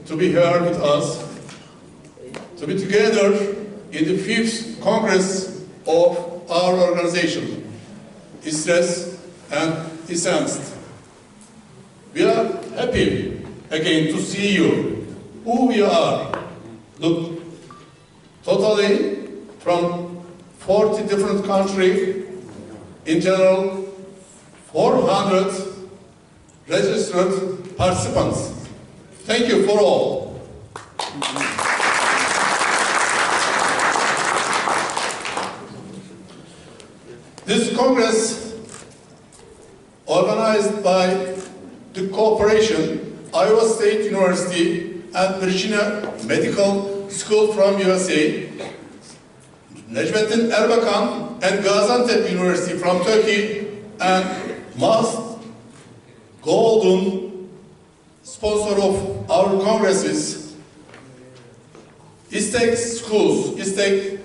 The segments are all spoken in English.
to be here with us, to be together in the 5th Congress of our organization, ICEMST and ICEMST. We are happy again to see you, who we are. Look, totally from 40 different countries, in general 400 registered participants. Thank you for all. This Congress, organized by the cooperation Iowa State University and Virginia Medical School from USA, Necmettin Erbakan and Gaziantep University from Turkey, and must golden sponsor of our congresses, ISTEC schools, ISTEC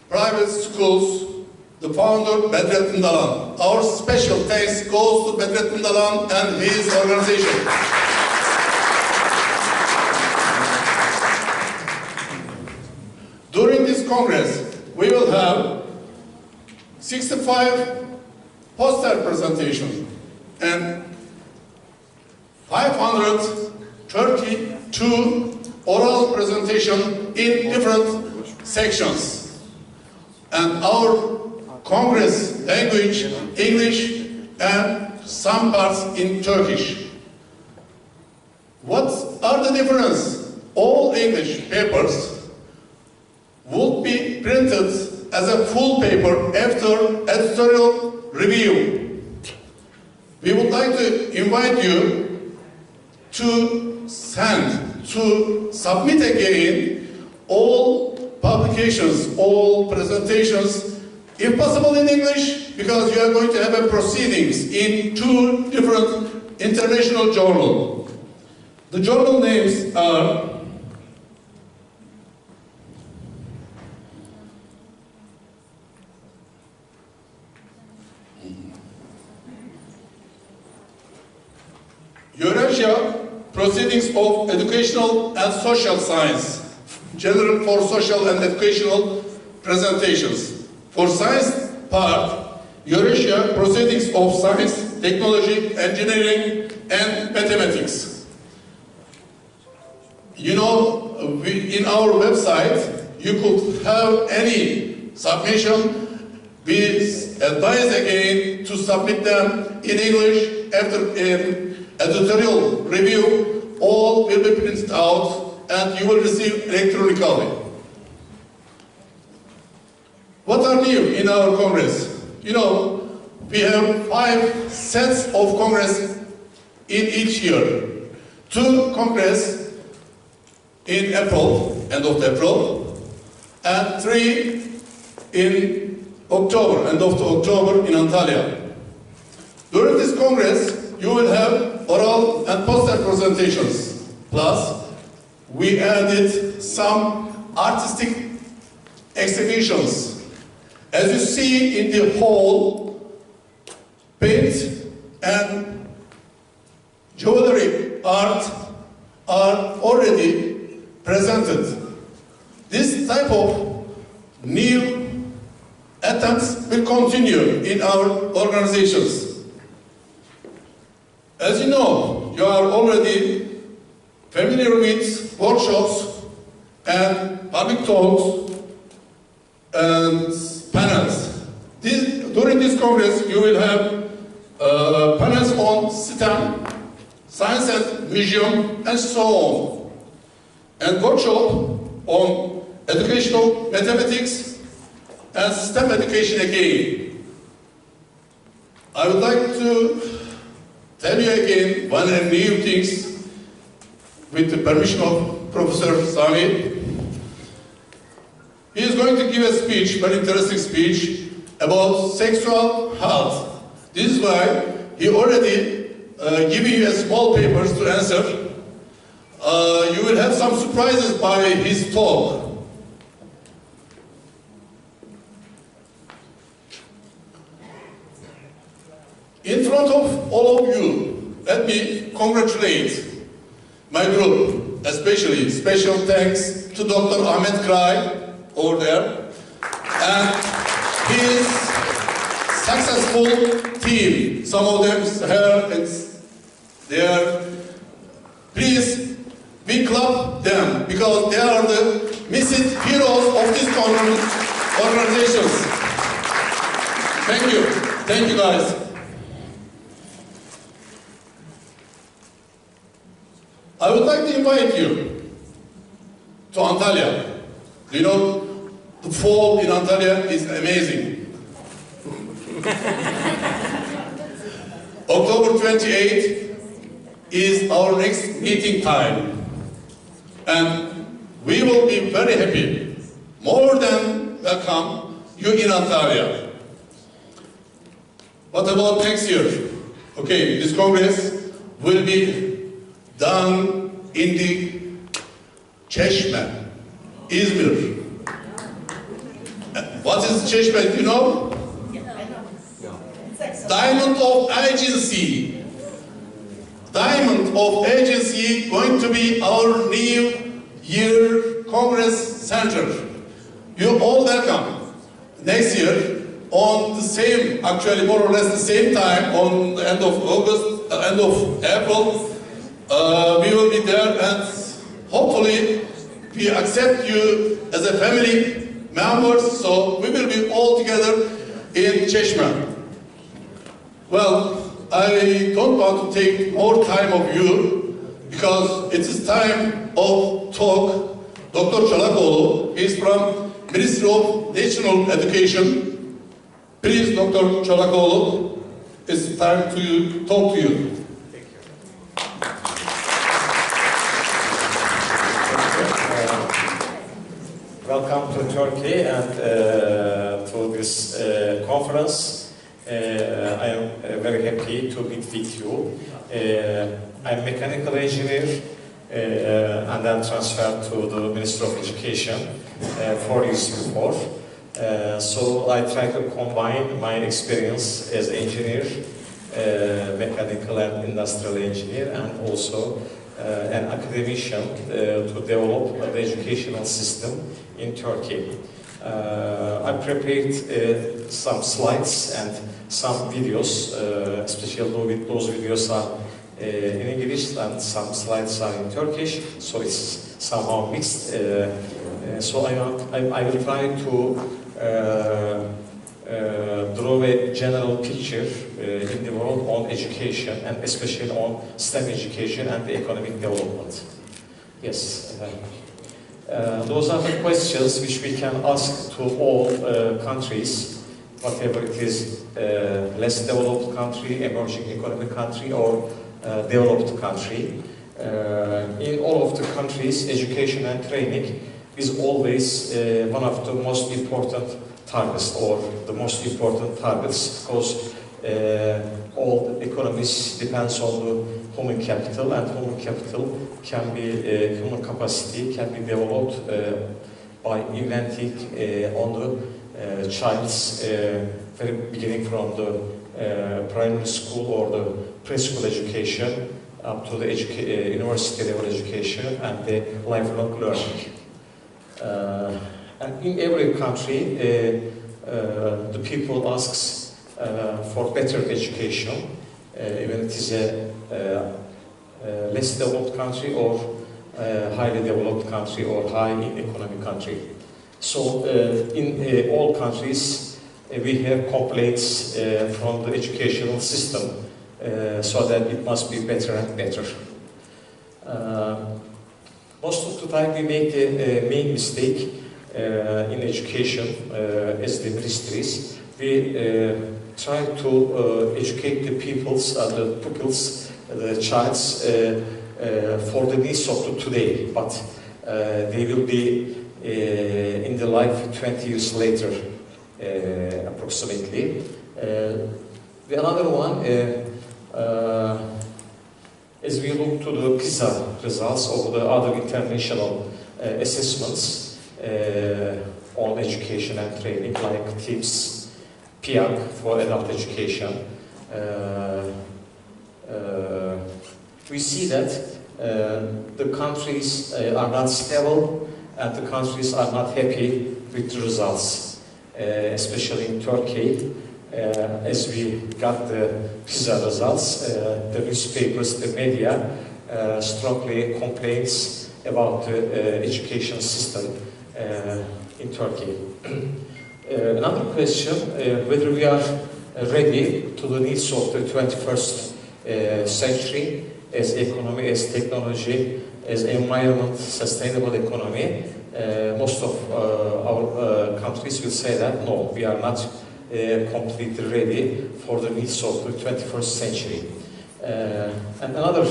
private schools, the founder Bedrettin Dalan. Our special thanks goes to Bedrettin Dalan and his organization. During this Congress, we will have 65 poster presentations and 532 oral presentations in different sections. And our Congress language, English, and some parts in Turkish. What are the differences? All English papers would be printed as a full paper after editorial review. We would like to invite you to submit again all publications, all presentations, if possible in English, because you are going to have a proceedings in 2 different international journals. The journal names are Eurasia Proceedings of Educational and Social Science, General for Social and Educational Presentations. For science part, Eurasia Proceedings of Science, Technology, Engineering, and Mathematics. You know, in our website, you could have any submission. We advise again to submit them in English after editorial review. All will be printed out and you will receive electronically. What are new in our Congress? You know, we have 5 sets of Congress in each year. 2 Congress in April, end of April, and 3 in October, end of October in Antalya. During this Congress, you will have oral and poster presentations. Plus, we added some artistic exhibitions. As you see in the hall, paint and jewelry art are already presented. This type of new attempts will continue in our organizations. As you know, you are already familiar with workshops and public talks and panels. During this Congress, you will have panels on STEM, science and museum, and so on. And workshop on educational mathematics and STEM education again. I would like to tell you again one of the new things with the permission of Professor Sami. He is going to give a speech, very interesting speech, about sexual health. This is why he already giving you a small papers to answer. You will have some surprises by his talk. In front of all of you, let me congratulate my group, especially special thanks to Dr. Ahmet Kray over there and his successful team. Some of them here, they are, please, we clap them because they are the missing heroes of these organizations. Thank you guys. I would like to invite you to Antalya. You know, the fall in Antalya is amazing. October 28th is our next meeting time. And we will be very happy, more than welcome you in Antalya. What about next year? Okay, this Congress will be done in the Çeşme, İzmir. What is Çeşme, do you know? Diamond of Agency. Diamond of Agency going to be our New Year Congress Center. You all welcome. Next year, on the same, actually more or less the same time, on the end of August, end of April, we will be there and hopefully we accept you as a family members, so we will be all together in Çeşme. Well, I don't want to take more time of you because it is time of talk. Dr. Colakoglu is from Ministry of National Education. Please, Dr. Colakoglu, it's time to talk to you. Thank you. Welcome to Turkey and to this conference. I am very happy to meet with you. I'm a mechanical engineer and then transferred to the Ministry of Education 4 years before. So I try to combine my experience as engineer, mechanical and industrial engineer, and also an academician to develop the educational system in Turkey. I prepared some slides and some videos, especially those videos are in English and some slides are in Turkish, so it's somehow mixed. So I will try to draw a general picture in the world on education and especially on STEM education and the economic development. Yes. Those are the questions which we can ask to all countries, whatever it is, less developed country, emerging economic country, or developed country. In all of the countries, education and training is always one of the most important targets, or the most important targets, because all economies depends on the human capital, and human capital can be, human capacity can be developed by inventing on the child's very beginning from the primary school or the preschool education up to the university level education and the lifelong learning. And in every country, the people asks for better education, even it is a less developed country or highly developed country or high in economic country. So in all countries, we have complaints from the educational system, so that it must be better and better. Most of the time we make the main mistake in education as the ministries. We try to educate the peoples, the pupils, the childs for the needs of the today, but they will be in the life 20 years later, approximately. The another one, as we look to the PISA results or the other international assessments on education and training, like TIPS, PIAC for adult education, we see that the countries are not stable and the countries are not happy with the results, especially in Turkey. As we got the PISA results, the newspapers, the media strongly complains about the education system in Turkey. Another question, whether we are ready to the needs of the 21st century as economy, as technology, as environment, sustainable economy. Most of our countries will say that no, we are not completely ready for the needs of the 21st century. And another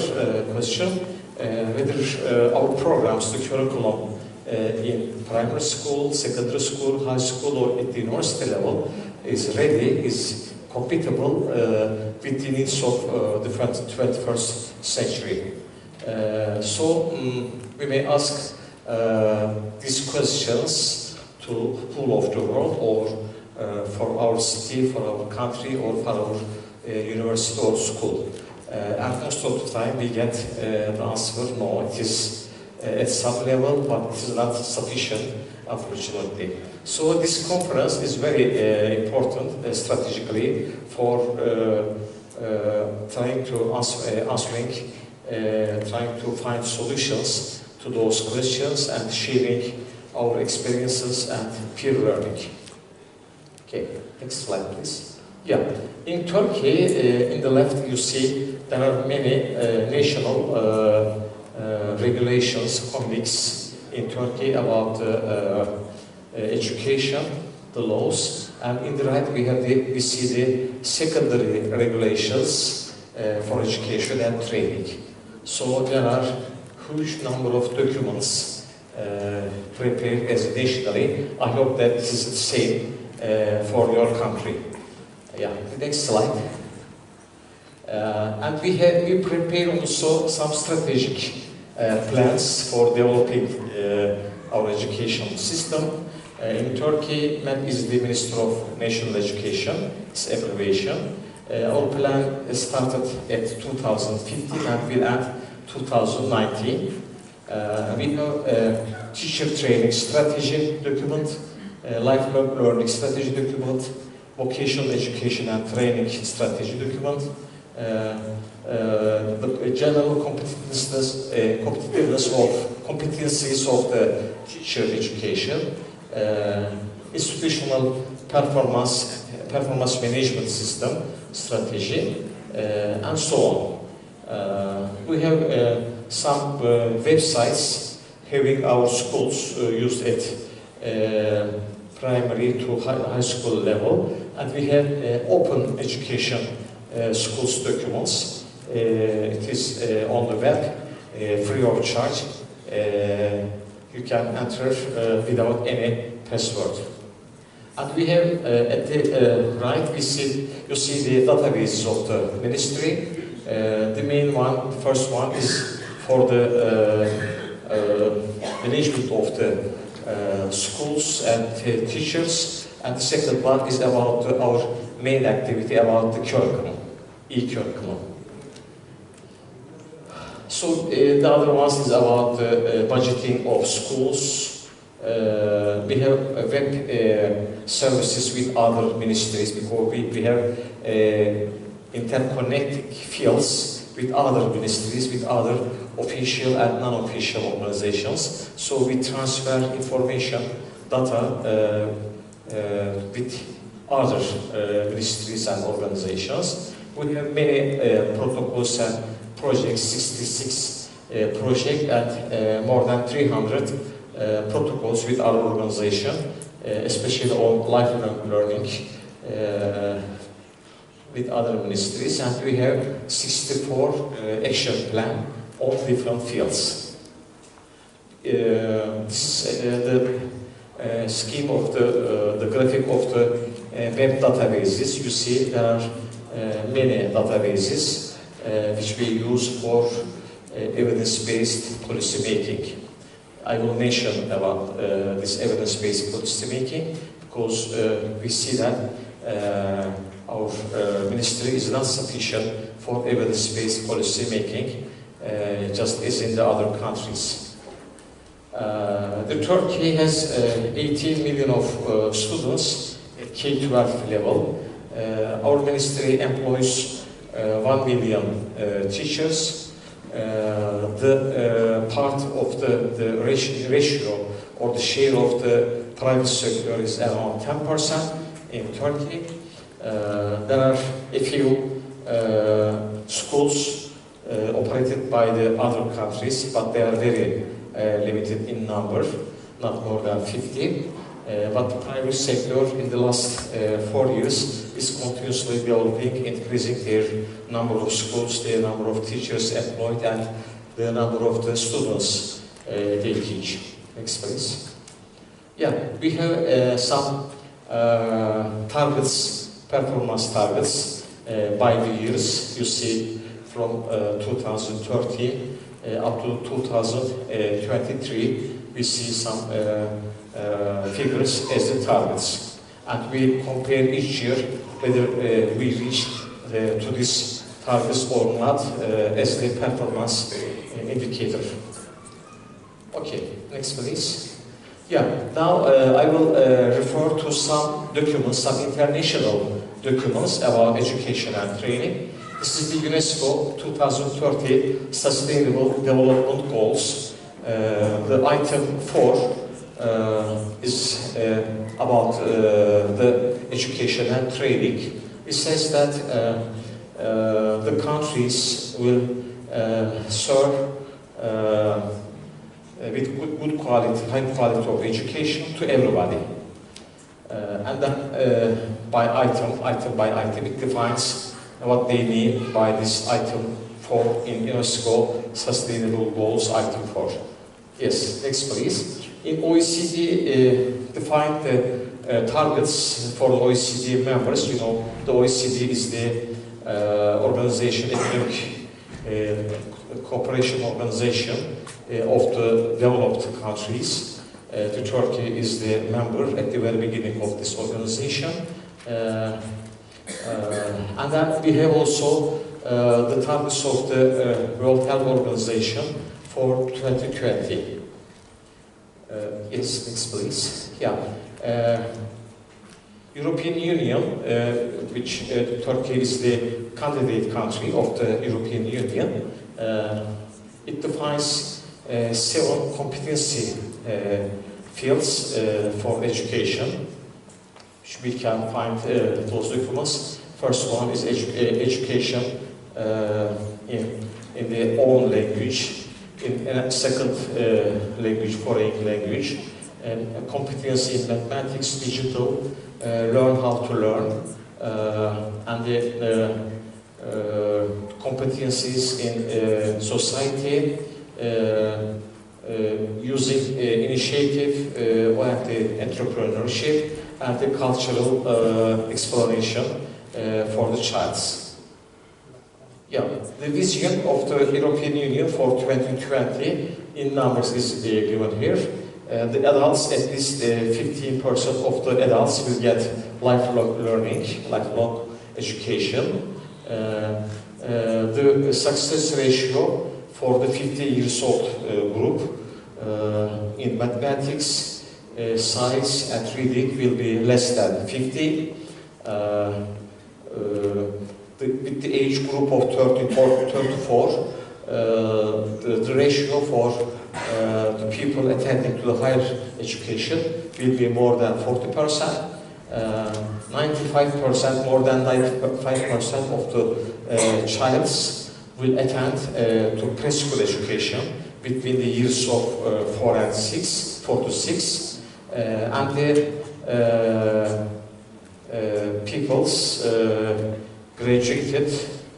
question, whether our programs, the curriculum in primary school, secondary school, high school, or at the university level is ready, is compatible with the needs of the 21st century. So we may ask these questions to whole of the world, or for our city, for our country, or for our university or school. And most of the time we get the answer, no, it is at some level, but it is not sufficient, unfortunately. So this conference is very important strategically for trying to trying to find solutions to those questions and sharing our experiences and peer learning. Okay, next slide, please. Yeah, in Turkey, in the left, you see there are many national regulations, comics in Turkey about education, the laws, and in the right we see the secondary regulations for education and training. So there are huge number of documents prepared as nationally. I hope that this is the same for your country. Yeah, the next slide. And we prepare also some strategic plans for developing our education system. In Turkey, MET is the Minister of National Education, its abbreviation. Our plan started at 2015 and will end 2019. We have a teacher training strategy document, lifelong learning strategy document, vocational education and training strategy document, the general competencies of the teacher education, institutional performance management system strategy, and so on. We have some websites having our schools used at primary to high school level, and we have open education schools documents. It is on the web, free of charge. You can enter without any password. And we have at the right, you see the databases of the ministry. The main one, the first one, is for the management of the schools and teachers, and the second one is about our main activity, about the curriculum, e-curriculum. So the other ones is about the budgeting of schools. We have web services with other ministries, because we have interconnecting fields with other ministries, with other official and non-official organizations. So we transfer information, data with other ministries and organizations. We have many protocols and projects, 66 projects and more than 300 protocols with our organization, especially on lifelong learning with other ministries, and we have 64 action plan on different fields. This is the scheme of the graphic of the web databases. You see there are many databases which we use for evidence-based policy making. I will mention about this evidence-based policy making because we see that our ministry is not sufficient for evidence-based policy making. just as in the other countries. The Turkey has 18 million of students at K-12 level. Our ministry employs 1 million teachers. The part of the ratio or the share of the private sector is around 10% in Turkey. There are a few schools operated by the other countries, but they are very limited in number, not more than 50. But the private sector in the last 4 years is continuously developing, increasing their number of schools, their number of teachers employed, and the number of the students they teach. Next, please. Yeah, we have some targets, performance targets by the years. You see from 2013 up to 2023, we see some figures as the targets. And we compare each year whether we reached to these targets or not as the performance indicator. Okay, next please. Yeah, now I will refer to some documents, some international documents about education and training. This is the UNESCO 2030 Sustainable Development Goals. The item 4 is about the education and training. It says that the countries will serve with good quality, high quality of education to everybody. And then by item by item, it defines what they mean by this item 4 in UNESCO Sustainable Goals item 4. Yes, next please. In OECD, defined the targets for the OECD members. You know, the OECD is the organization, economic cooperation organization of the developed countries. The Turkey is the member at the very beginning of this organization. And then we have also the targets of the World Health Organization for 2020. Yes, next please. Yeah. European Union, which Turkey is the candidate country of the European Union, it defines 7 competency fields for education, which we can find those documents. First one is education in their own language, in a second language, foreign language, and competency in mathematics, digital, learn how to learn, and the competencies in society, using initiative-oriented entrepreneurship, and the cultural exploration for the child. Yeah, the vision of the European Union for 2020 in numbers is given here. The adults, at least 15% of the adults will get lifelong learning, lifelong education. The success ratio for the 50 years old group in mathematics, science and reading will be less than 50. With the age group of 34, the ratio for the people attending to the higher education will be more than 40%. 95%, more than 95% of the childs will attend to preschool education between the years of 4 to 6, and the peoples graduated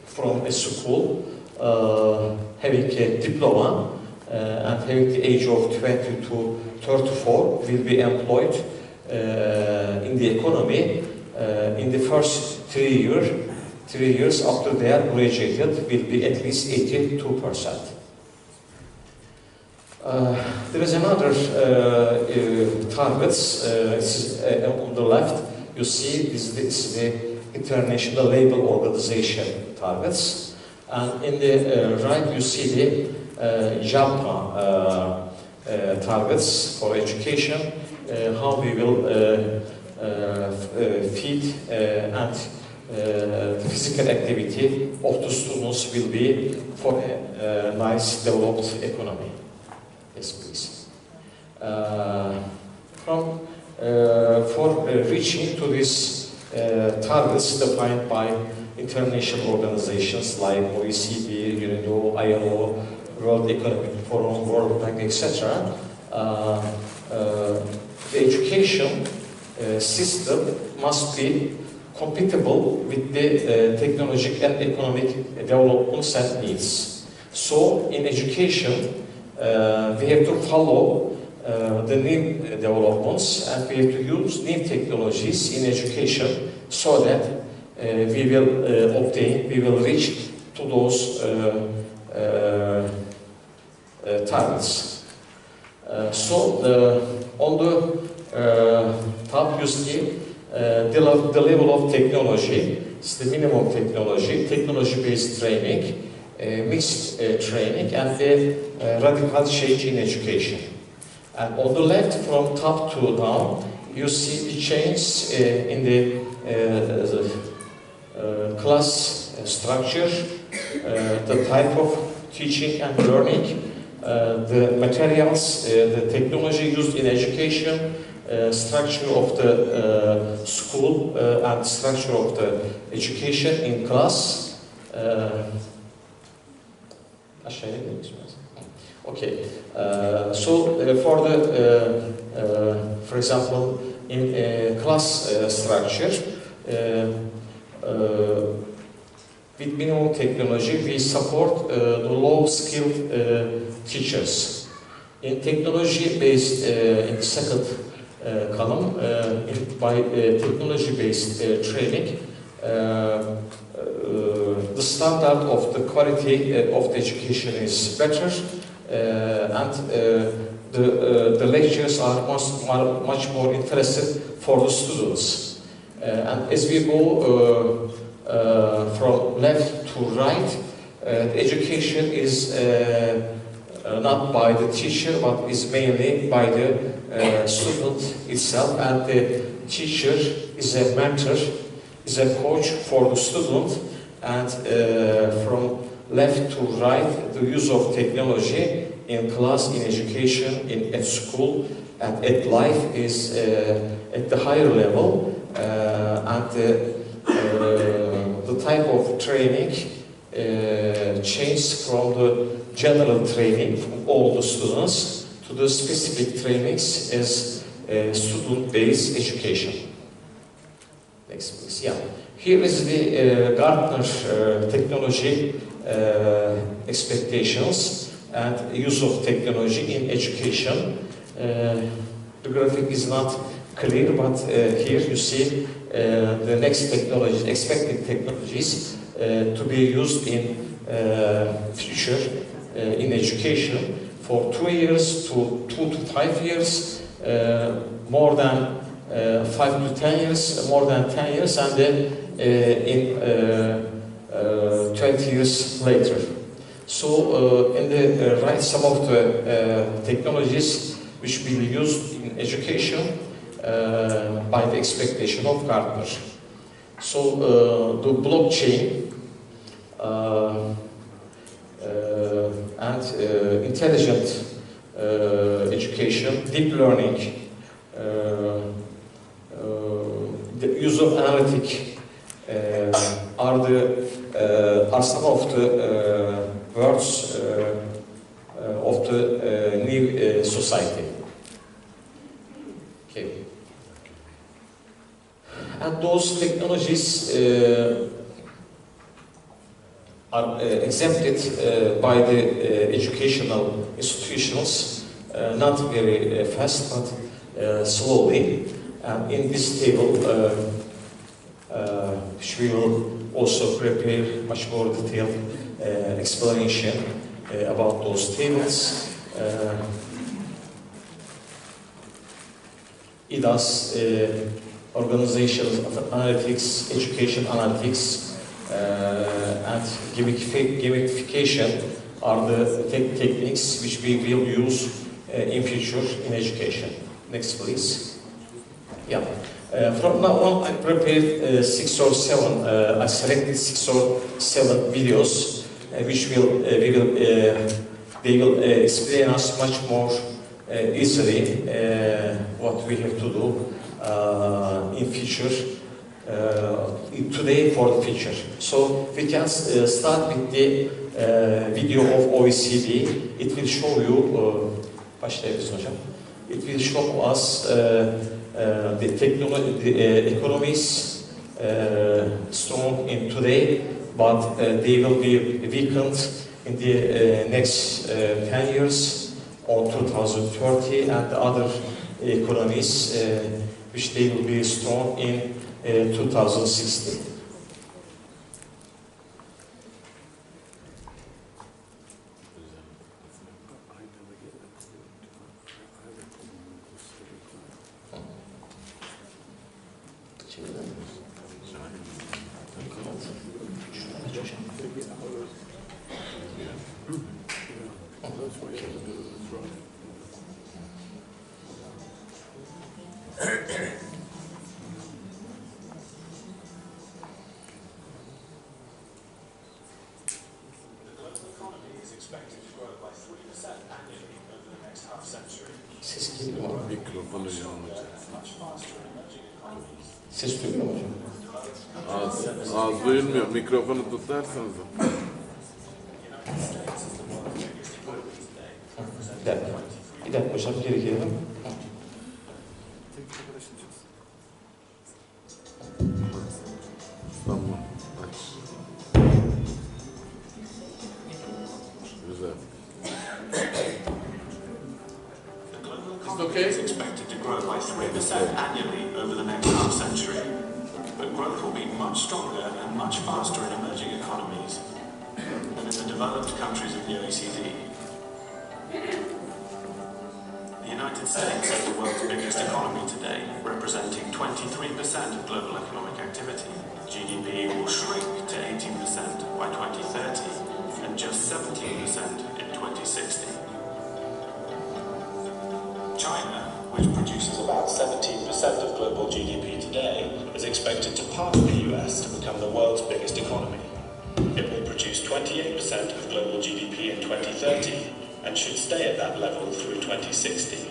from a school having a diploma and having the age of 20 to 34 will be employed in the economy in the first 3 years after they are graduated will be at least 82%. There is another targets. On the left, you see this is the International Labour Organization targets, And in the right, you see the JAPA targets for education, how we will feed and the physical activity of the students will be for a nice developed economy. Yes, please. For reaching to these targets defined by international organizations like OECD, UNESCO, ILO, World Economic Forum, World Bank, etc., the education system must be compatible with the technological and economic developments and needs. So, in education, we have to follow the new developments and we have to use new technologies in education so that we will reach to those targets. On the top you see the level of technology. It's the minimum technology-based training, mixed training, and the radical change in education. And on the left, from top to down, you see the change in the class structure, the type of teaching and learning, the materials, the technology used in education, structure of the school and structure of the education in class. Okay, for example, in class structure, with minimum technology, we support the low-skilled teachers. In technology-based, in the second column, by technology-based training, the standard of the quality of the education is better, and the lectures are much more interested for the students. And as we go from left to right, the education is not by the teacher, but is mainly by the student itself, and the teacher is a mentor, is a coach for the student, and from left to right, the use of technology in class, in education, at school, and at life is at the higher level, and the type of training changes from the general training from all the students to the specific trainings as student-based education. Next, please. Yeah. Here is the Gartner technology expectations and use of technology in education. The graphic is not clear, but here you see the next technologies, expected technologies to be used in future in education for 2 years to 2 to 5 years, more than 5 to 10 years, more than 10 years, and then in 20 years later. So in the right, some of the technologies which will be used in education by the expectation of Gartner. So the blockchain and intelligent education, deep learning, the use of analytic are some of the words of the new society. Okay. And those technologies are exempted by the educational institutions, not very fast, but slowly. And in this table, which we will also prepare much more detailed explanation about those tables. IDAS, Organizations of Analytics, Education Analytics, and gamification are the techniques which we will use in future in education. Next, please. Yeah. From now on, I prepared 6 or 7. I selected 6 or 7 videos, which they will explain us much more easily what we have to do in future, today for the future. So we can start with the video of OECD. It will show you. It will show us the economies strong in today, but they will be weakened in the next 10 years or 2030, and the other economies which they will be strong in 2060. Ses duyuyor mu hocam? Az duyulmuyor. Mikrofonu tutarsanız. Bir dakika hocam, geri gelelim. Tamam. Aç. Güzel. It's okay. Is expected to grow by 3% annually over the next half century, but growth will be much stronger and much faster in emerging economies than in the developed countries of the OECD. The United States is the world's biggest economy today, representing 23% of global economic activity. GDP will shrink to 18% by 2030 and just 17% in 2060. China, which produces about 17% of global GDP today, is expected to pass the US to become the world's biggest economy. It will produce 28% of global GDP in 2030 and should stay at that level through 2060.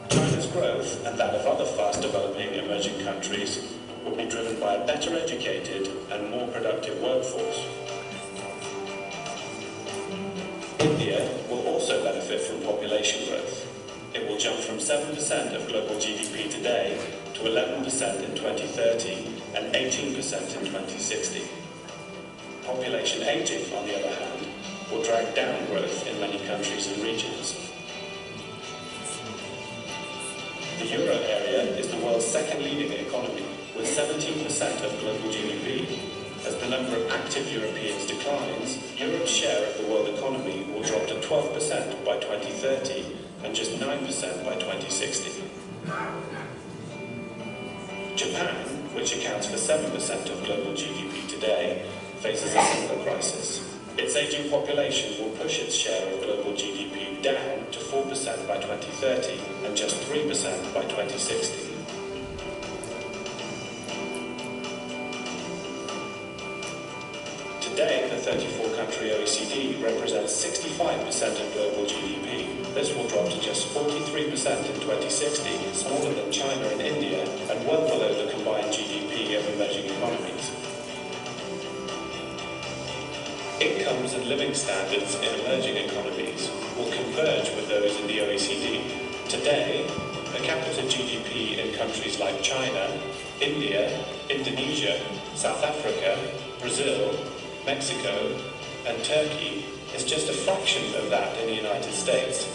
China's growth and that of other fast-developing emerging countries will be driven by a better educated and more productive workforce. India will also benefit from population growth. It will jump from 7% of global GDP today to 11% in 2030 and 18% in 2060. Population aging, on the other hand, will drag down growth in many countries and regions. The euro area is the world's second leading economy, with 17% of global GDP. As the number of active Europeans declines, Europe's share of the world economy will drop to 12% by 2030 and just 9% by 2060. Japan, which accounts for 7% of global GDP today, faces a similar crisis. Its aging population will push its share of global GDP down to 4% by 2030 and just 3% by 2060. Today, the 34-country OECD represents 65% of global GDP. This will drop to just 43% in 2060, smaller than China and India, and well below the combined GDP of emerging economies. Incomes and living standards in emerging economies will converge with those in the OECD. Today, per capita GDP in countries like China, India, Indonesia, South Africa, Brazil, Mexico, and Turkey is just a fraction of that in the United States.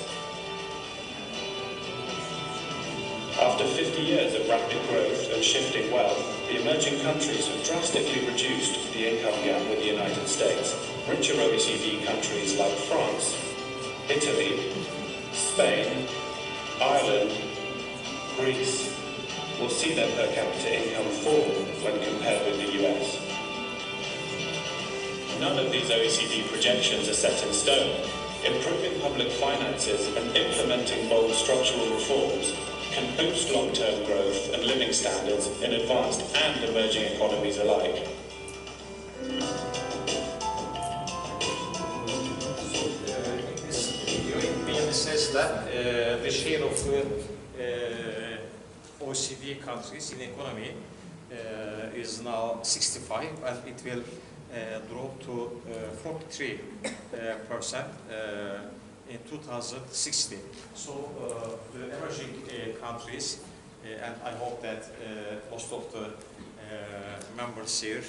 After 50 years of rapid growth and shifting wealth, the emerging countries have drastically reduced the income gap with the United States. Richer OECD countries like France, Italy, Spain, Ireland, Greece will see their per capita income fall when compared with the US. None of these OECD projections are set in stone. Improving public finances and implementing bold structural reforms can boost long-term growth and living standards in advanced and emerging economies alike. This video mainly says that the share of the OECD countries in economy is now 65, and it will drop to 43% in 2016. So the emerging countries, and I hope that most of the members here,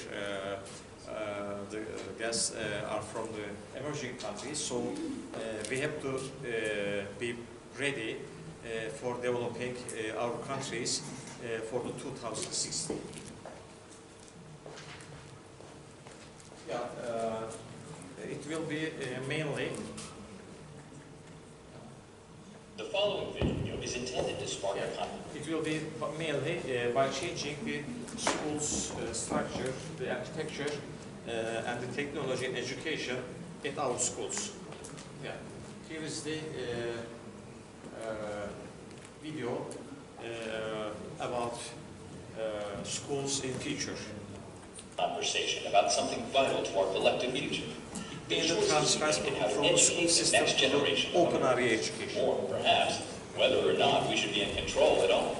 the guests are from the emerging countries, so we have to be ready for developing our countries for the 2016. Yeah, it will be mainly. The following video is intended to spark a comment. It will be mainly by changing the school's structure, the architecture, and the technology and education at our schools. Yeah, here is the video about schools in future. Conversation about something vital to our collective future. The transfer from the school system to open area education. Or perhaps whether or not we should be in control at all.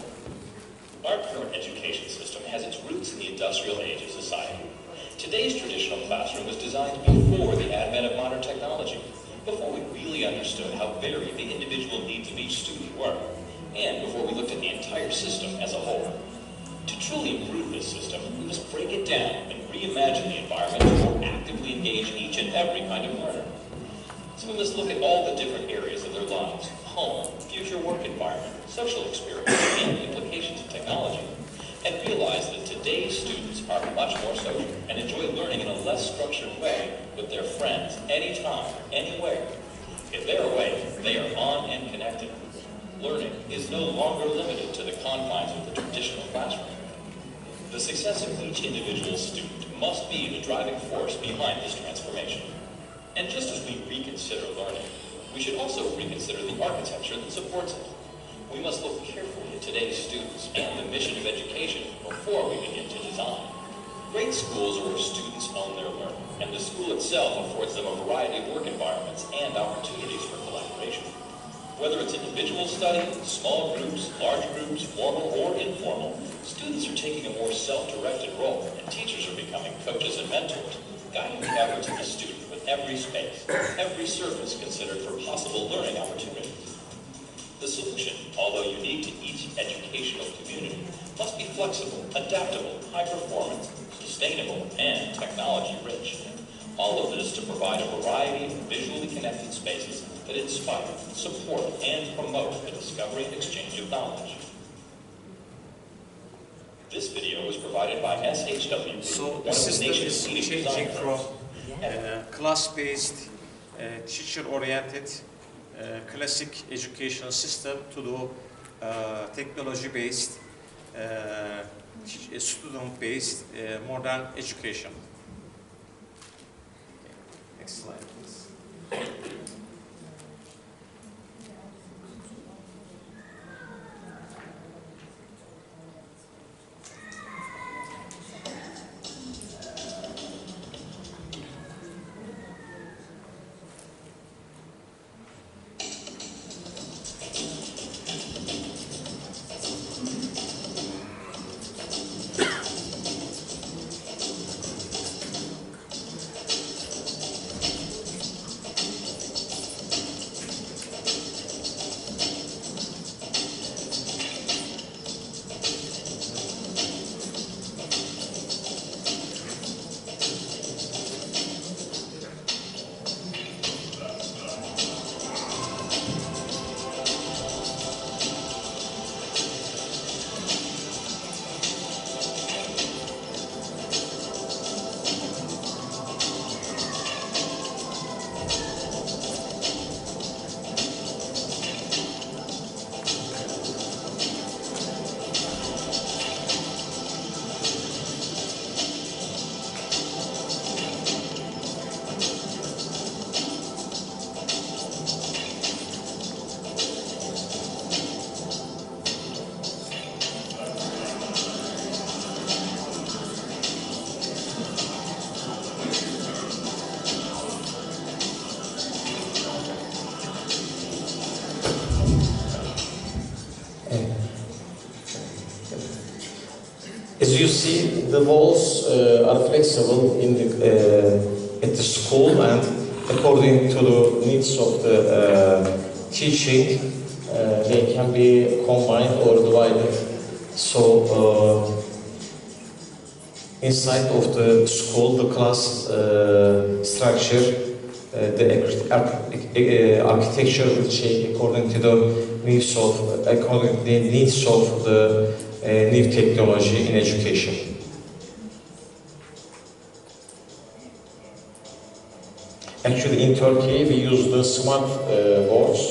Our current education system has its roots in the industrial age of society. Today's traditional classroom was designed before the advent of modern technology, before we really understood how varied the individual needs of each student were, and before we looked at the entire system as a whole. To truly improve this system, we must break it down and reimagine the environment to more actively engage each and every kind of learner. So we must look at all the different areas of their lives: home, future work environment, social experience, and implications of technology, and realize that today's students are much more social and enjoy learning in a less structured way with their friends anytime, anywhere. If they're away, they are on and connected. Learning is no longer limited to the confines of the traditional classroom. The success of each individual student must be the driving force behind this transformation. And just as we reconsider learning, we should also reconsider the architecture that supports it. We must look carefully at today's students and the mission of education before we begin to design. Great schools are where students own their learning, and the school itself affords them a variety of work environments and opportunities for collaboration. Whether it's individual study, small groups, large groups, formal or informal, students are taking a more self-directed role, and teachers are becoming coaches and mentors, guiding the efforts of the student with every space, every surface considered for possible learning opportunities. The solution, although unique to each educational community, must be flexible, adaptable, high-performance, sustainable, and technology-rich. All of this to provide a variety of visually connected spaces that inspire, support, and promote the discovery and exchange of knowledge. This video was provided by SHW. So the system is changing from class-based, teacher-oriented, classic educational system to the technology-based, student-based, modern education. Next slide, please. As you see, the walls are flexible in at the school, and according to the needs of the teaching, they can be combined or divided. So inside of the school, the class structure, the architecture will change according to the needs of the new technology in education. Actually, in Turkey, we use the smart boards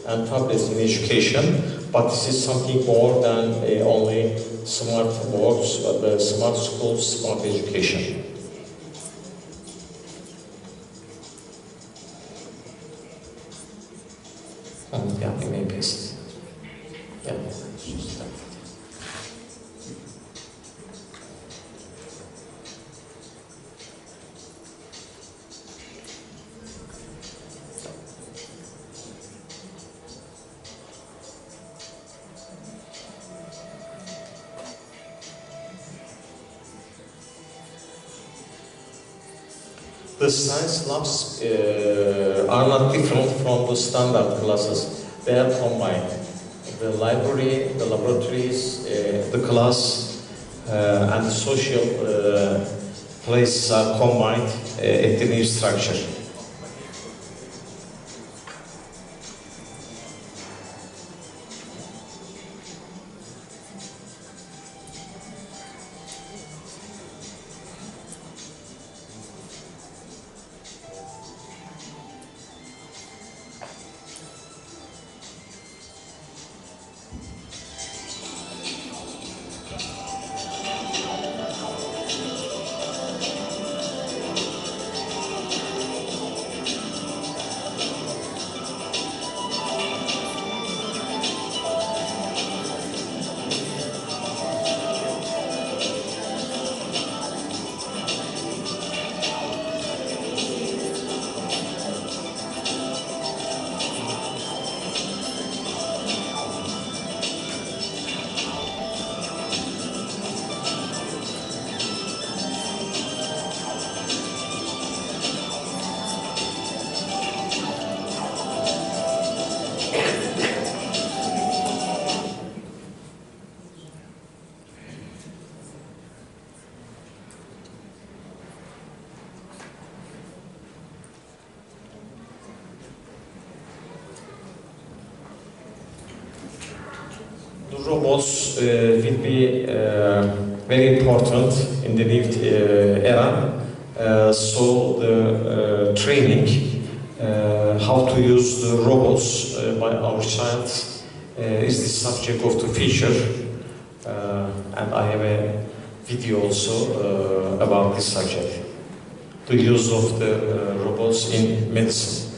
and tablets in education, but this is something more than only smart boards, but smart schools, smart education. Yeah, we may paste. Yeah. The science labs are not different from the standard classes. They are combined. The library, the laboratories, the class, and the social places are combined at the new structure. The robots will be very important in the new era. So the training, how to use the robots by our child is the subject of the future. And I have a video also about this subject. The use of the robots in medicine.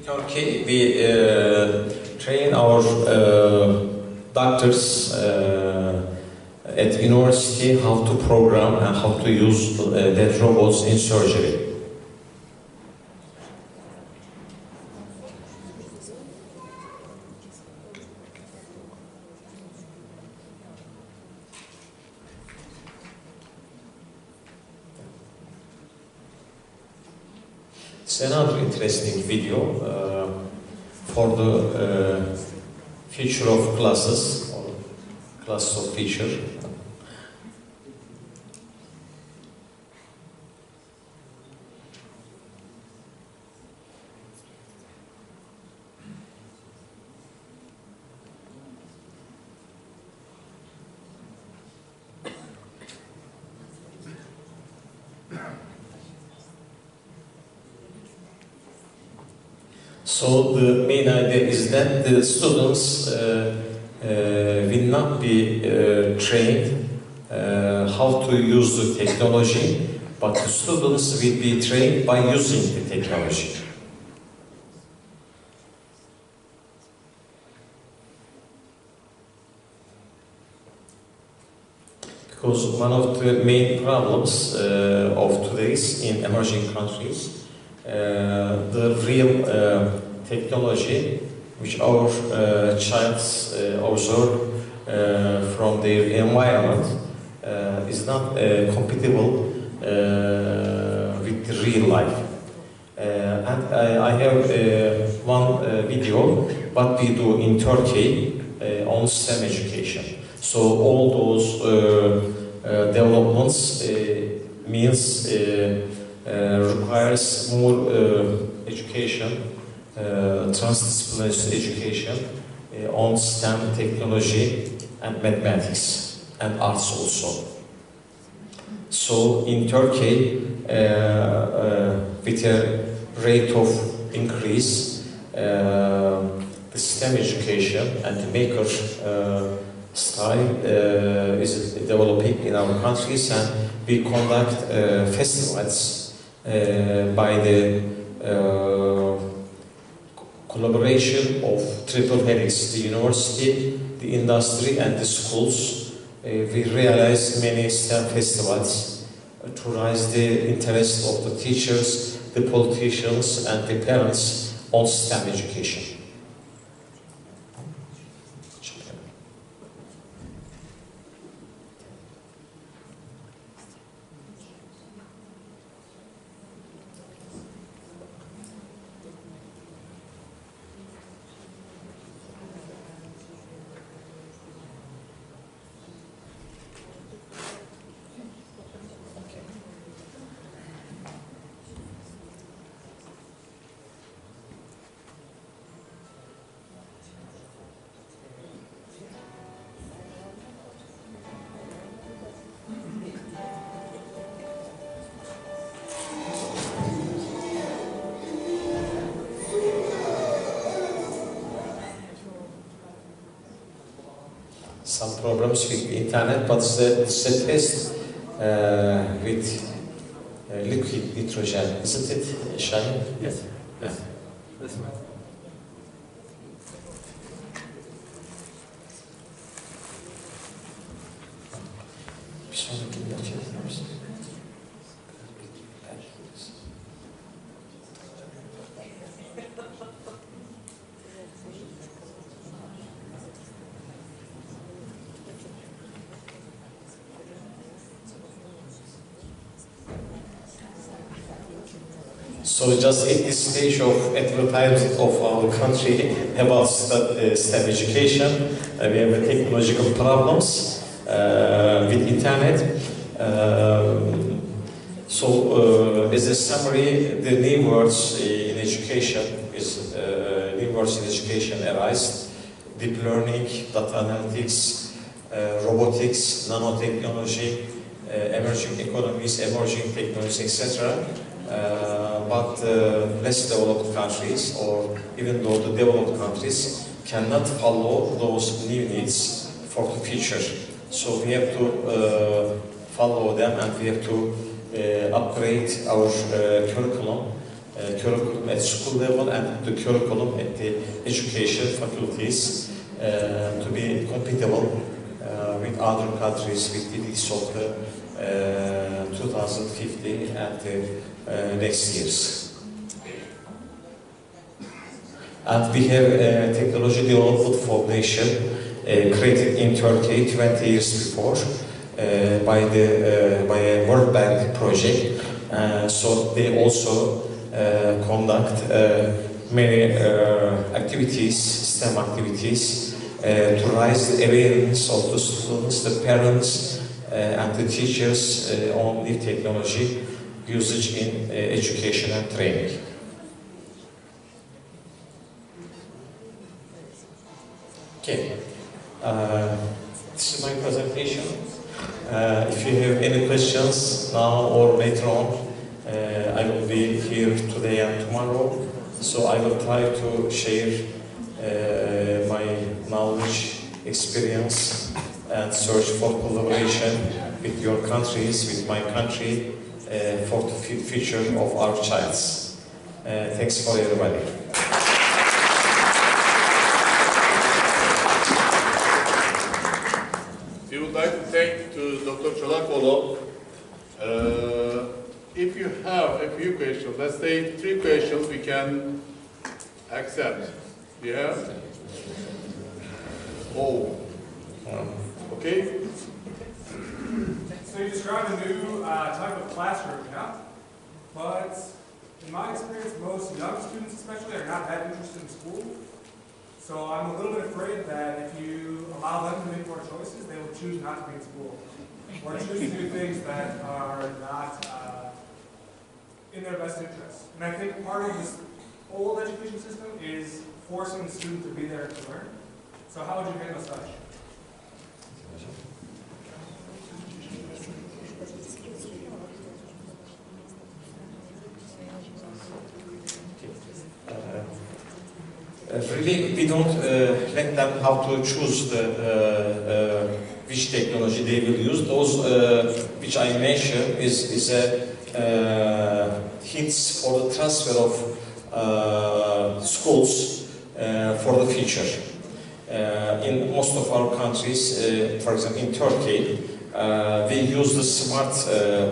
Turkey, we train our doctors at university how to program and how to use that robots in surgery. It's another interesting video for the future of classes, or classes of future. So the main idea is that the students will not be trained how to use the technology, but the students will be trained by using the technology. Because one of the main problems of today's in emerging countries, the real technology which our childs observe from their environment is not compatible with the real life. And I have one video what we do in Turkey on STEM education. So all those developments means requires more education, transdisciplinary education on STEM technology and mathematics and arts also. So in Turkey, with a rate of increase, the STEM education and the maker style is developing in our countries, and we conduct festivals by the collaboration of triple helix, the university, the industry and the schools. We realize many STEM festivals to raise the interest of the teachers, the politicians and the parents on STEM education. Some problems with the internet, but it's a test with liquid nitrogen, isn't it, Shaheen? Yes. Yeah. This one. Bir sonrakini açabilir misin? So just at this stage of advertising of our country about STEM education, we have technological problems with internet. As a summary, the new words in education is new words in education arise: deep learning, data analytics, robotics, nanotechnology, emerging economies, emerging technologies, etc. But less developed countries, or even though the developed countries, cannot follow those new needs for the future. So we have to follow them, and we have to upgrade our curriculum at school level and the curriculum at the education faculties to be compatible with other countries with the needs of the 2050 and the next years. And we have a technology development foundation created in Turkey 20 years before by a World Bank project. So they also conduct many activities, STEM activities, to raise the awareness of the students, the parents, and the teachers on new technology usage in education and training. Okay, this is my presentation. If you have any questions now or later on, I will be here today and tomorrow, so I will try to share my knowledge, experience, and search for collaboration with your countries, with my country, for the future of our child. Thanks for everybody. We would like to thank to Dr. Colakoglu. If you have a few questions, let's say 3 questions, we can accept. We have? Oh. Okay. So you described a new type of classroom, yeah? But in my experience, most young students especially are not that interested in school. So I'm a little bit afraid that if you allow them to make more choices, they will choose not to be in school. Or choose to do things that are not in their best interest. And I think part of this old education system is forcing the student to be there to learn. So how would you handle such? Really, we don't let them how to choose which technology they will use. Those which I mentioned is a hints for the transfer of schools for the future. In most of our countries, for example in Turkey, we use the smart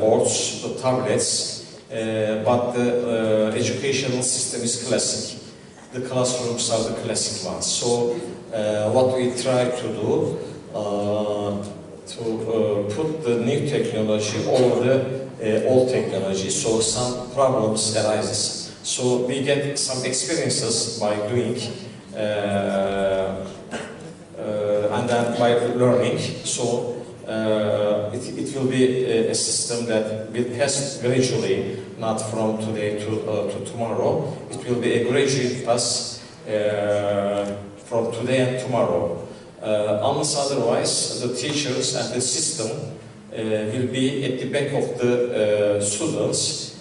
boards, the tablets, but the educational system is classic. The classrooms are the classic ones. So what we try to do to put the new technology over the old technology. So some problems arises. So we get some experiences by doing and then by learning. So it will be a system that will pass gradually, not from today to tomorrow. It will be a gradual pass from today and tomorrow. Unless otherwise, the teachers and the system will be at the back of the students.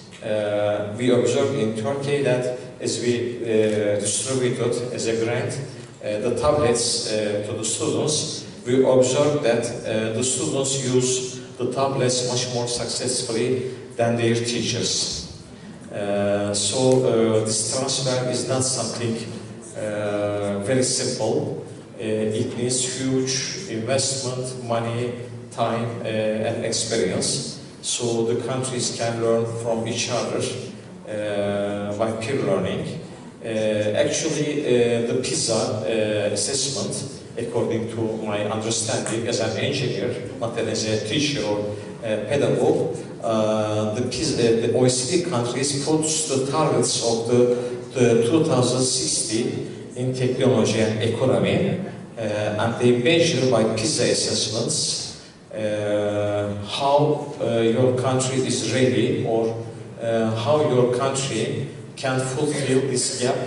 We observed in Turkey that as we distributed as a grant the tablets to the students, we observed that the students use the tablets much more successfully than their teachers. So this transfer is not something very simple. It needs huge investment, money, time, and experience. So the countries can learn from each other by peer learning. Actually, the PISA assessment, according to my understanding as an engineer, not as a teacher or pedagogue, the OECD countries puts the targets of the 2060 in technology and economy, and they measure by PISA assessments how your country is ready or how your country can fulfill this gap,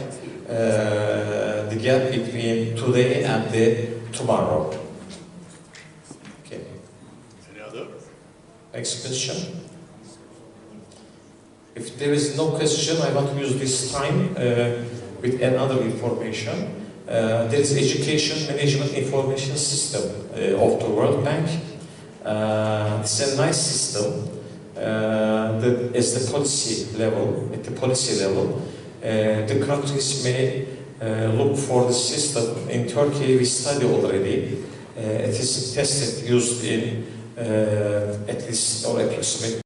the gap between today and the tomorrow. Okay. Any other? Next question. If there is no question, I want to use this time with another information. There is Education Management Information System of the World Bank. It's a nice system. As the policy level, at the policy level, the countries may look for the system. In Turkey, we study already. It is tested, used in at least or approximately